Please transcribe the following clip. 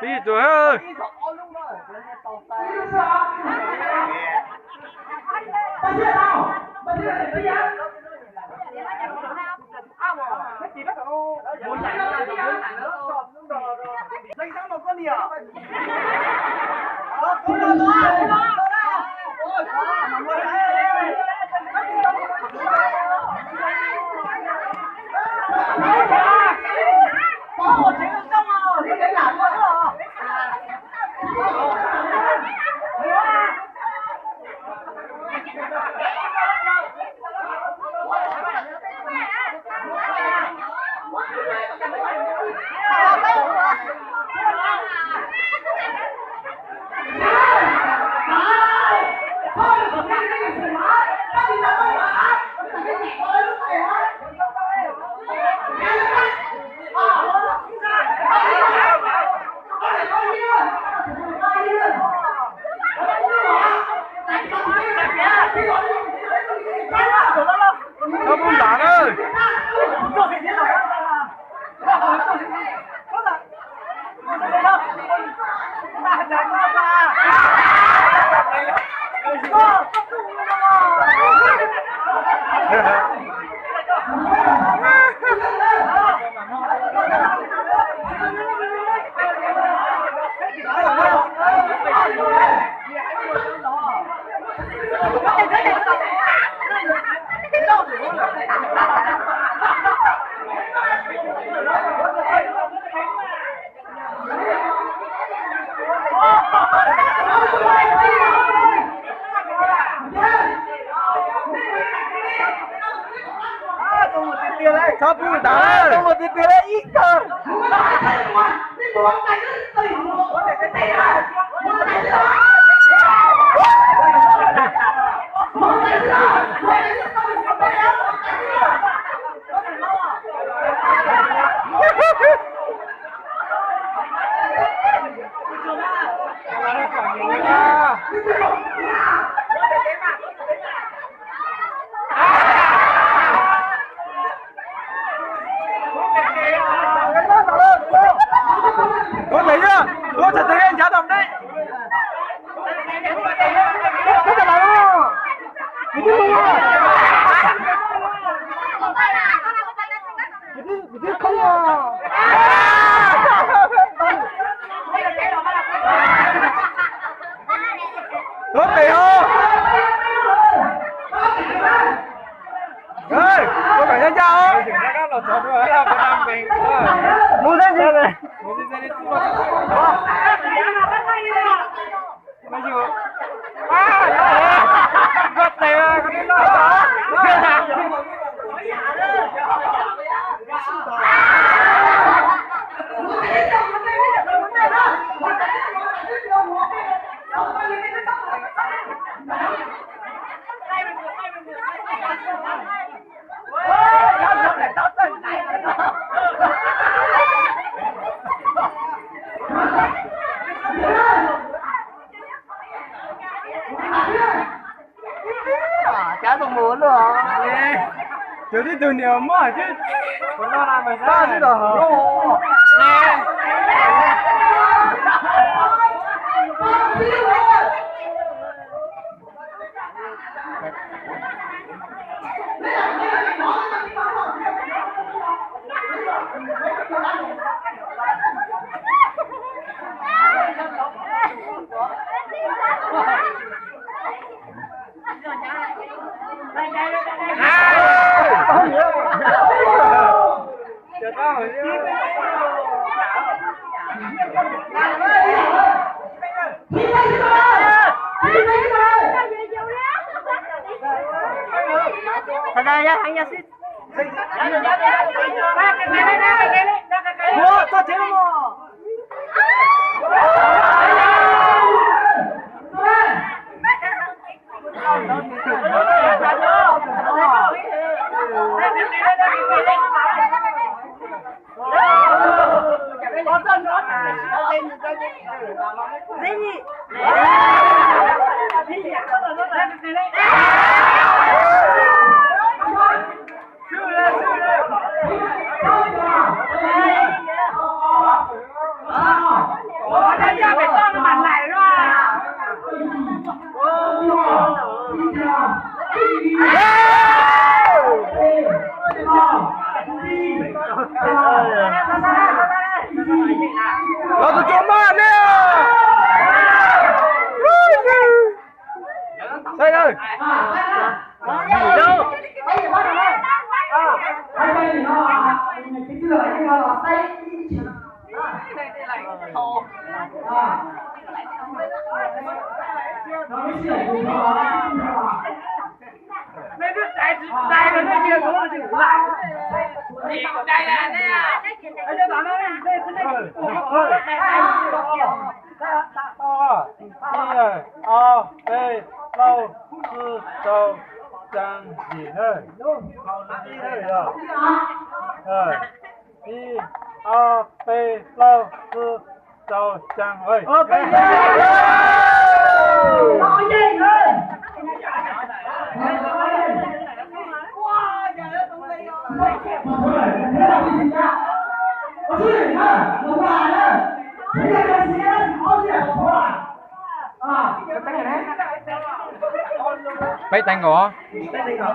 Đi rồi ơi. Nó buông đạn ơi. Sắp buông đạn ơi. Một tí tiền đấy ít cơ. Có thấy chưa? Có thật thấy anh giá đồng đấy. Có thật là không? Cái không à. Có tiền không? Ơi, có phải nhân giao không? Mua cái gì này? Chả tôi muốn rồi. Chứ đi từ nhiều mà chứ. Còn lo làm phải sao chứ đâu. Nè. Thật ra nhá, anh nha xin. Ủa, sao thế mà? 老子做慢呢。đây đây. Đâu? Mấy đứa chạy rồi nó kia cũng là chịu lại. Gì cũng chạy là nè. Anh cho tao nói lâu sư đầu chẳng gì hơn đi hơi rồi đi lâu sư đầu chẳng ơi nói gì thôi mấy tay ngựa bây giờ